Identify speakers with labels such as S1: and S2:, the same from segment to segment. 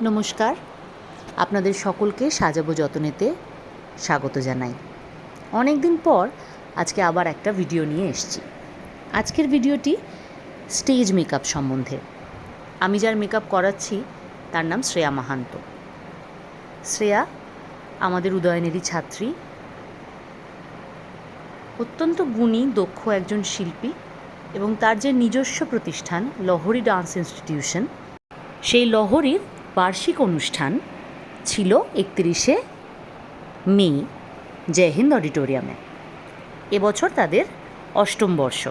S1: নমস্কার, আপনাদের সকলকে সাজাবো যতনেতে স্বাগত জানাই। অনেক দিন পর আজকে আবার একটা ভিডিও নিয়ে এসেছি। আজকের ভিডিওটি স্টেজ মেকআপ সম্বন্ধে। আমি যার মেকআপ করাচ্ছি তার নাম শ্রেয়া মাহান্ত। শ্রেয়া আমাদের উদয়নেরই ছাত্রী, অত্যন্ত গুণী দক্ষ একজন শিল্পী এবং তার যে নিজস্ব প্রতিষ্ঠান লহরী ডান্স ইনস্টিটিউশন, সেই লহরীর বার্ষিক অনুষ্ঠান ছিল 31শে মে জয় হিন্দ অডিটোরিয়ামে। এবছর তাদের অষ্টম বর্ষ,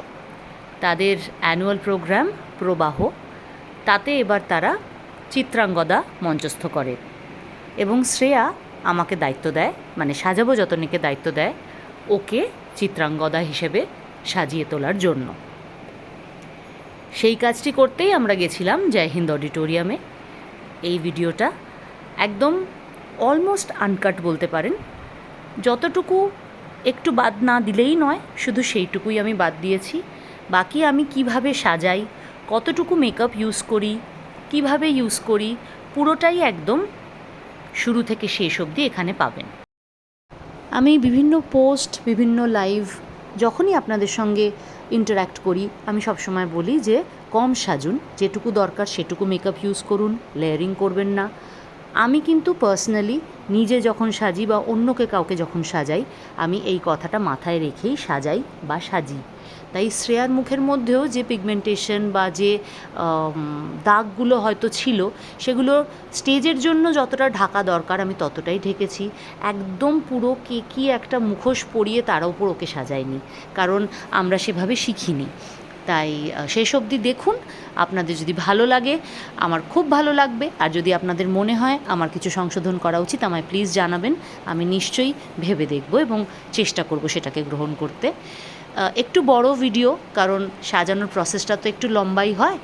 S1: তাদের অ্যানুয়াল প্রোগ্রাম প্রবাহ, তাতে এবার তারা চিত্রাঙ্গদা মঞ্চস্থ করে এবং শ্রেয়া আমাকে দায়িত্ব দেয়, মানে সাজাবো যতনীকে দায়িত্ব দেয় ওকে চিত্রাঙ্গদা হিসেবে সাজিয়ে তোলার জন্য। সেই কাজটি করতেই আমরা গেছিলাম জয় হিন্দ অডিটোরিয়ামে। এই ভিডিওটা একদম অলমোস্ট আনকাট বলতে পারেন, যতটুকু একটু বাদ না দিলেই নয়, শুধু সেইটুকুই আমি বাদ দিয়েছি। বাকি আমি কিভাবে সাজাই, কতটুকু মেকআপ ইউজ করি, কিভাবে ইউজ করি, পুরোটাই একদম শুরু থেকে শেষ অবধি এখানে পাবেন। আমি বিভিন্ন পোস্ট, বিভিন্ন লাইভ যখনই আপনাদের সঙ্গে ইন্টারঅ্যাক্ট করি, আমি সবসময় বলি যে কম সাজুন, যেটুকু দরকার সেটুকু মেকআপ ইউজ করুন, লেয়ারিং করবেন না। আমি কিন্তু পার্সোনালি নিজে যখন সাজি বা অন্যকে কাউকে যখন সাজাই, আমি এই কথাটা মাথায় রেখেই সাজাই বা সাজি। তাই শ্রেয়ার মুখের মধ্যেও যে পিগমেন্টেশন বা যে দাগগুলো হয়তো ছিল, সেগুলো স্টেজের জন্য যতটা ঢাকা দরকার আমি ততটাই ঢেকেছি। একদম পুরো কেকি একটা মুখোশ পরিয়ে তার উপর ওকে সাজাইনি, কারণ আমরা সেভাবে শিখিনি। তাই শেষ অবধি দেখুন, আপনাদের যদি ভালো লাগে আমার খুব ভালো লাগবে, আর যদি আপনাদের মনে হয় আমার কিছু সংশোধন করা উচিত আমায় প্লিজ জানাবেন। আমি নিশ্চয়ই ভেবে দেখব এবং চেষ্টা করব সেটাকে গ্রহণ করতে। একটু বড় ভিডিও, কারণ সাজানোর প্রসেসটা তো একটু লম্বাই হয়।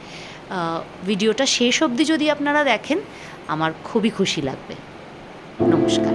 S1: ভিডিওটা শেষ অবধি যদি আপনারা দেখেন আমার খুবই খুশি লাগবে। নমস্কার।